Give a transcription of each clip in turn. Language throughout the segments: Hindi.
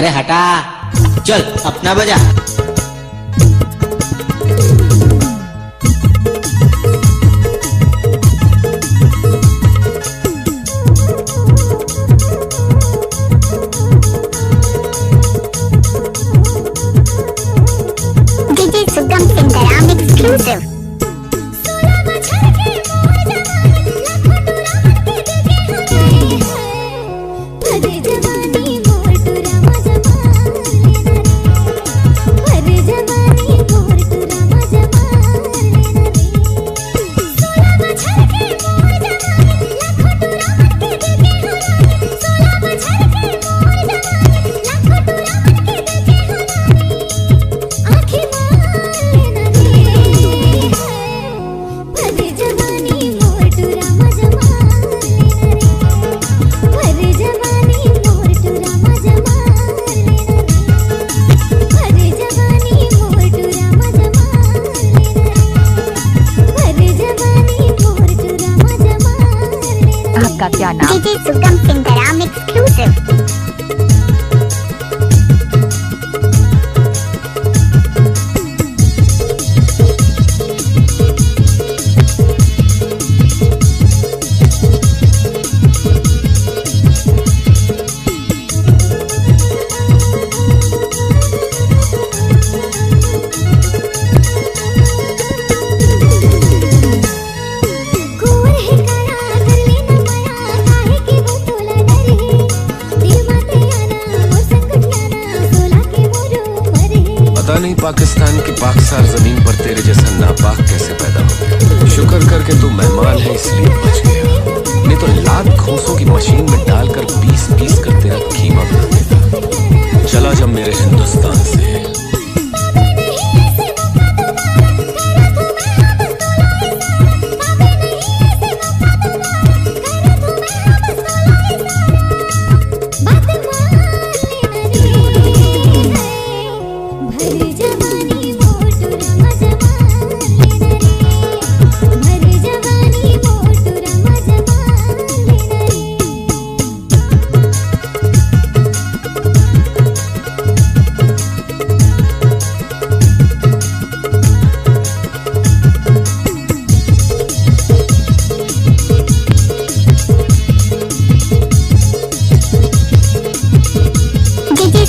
अरे हटा, चल अपना बजा। Exclusive. आपका क्या नाम? डीजे सुगम सिंगराम एक्सक्लूसिव। पता नहीं पाकिस्तान की पाकसार जमीन पर तेरे जैसा नापाक कैसे पैदा हो गया। शुक्र करके तू मेहमान है इसलिए बच गया, नहीं तो लाख घोंसों की मशीन में डालकर पीस पीस कर तेरा कीमा बना देता। चला जब मेरे हिंदुस्तान से।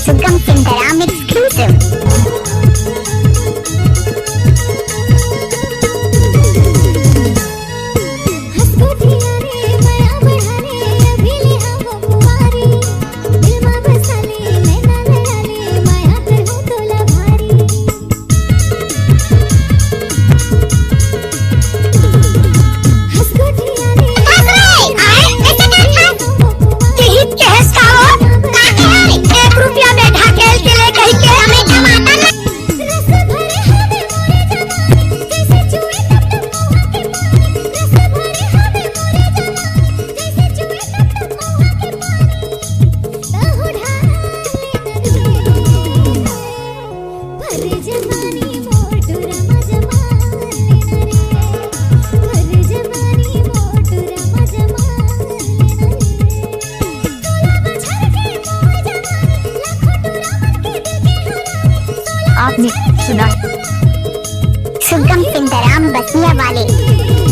सुगम सिंगराम एक्सक्लूसिव। आपने सुना? सुगम सिंगराम बसिया वाले।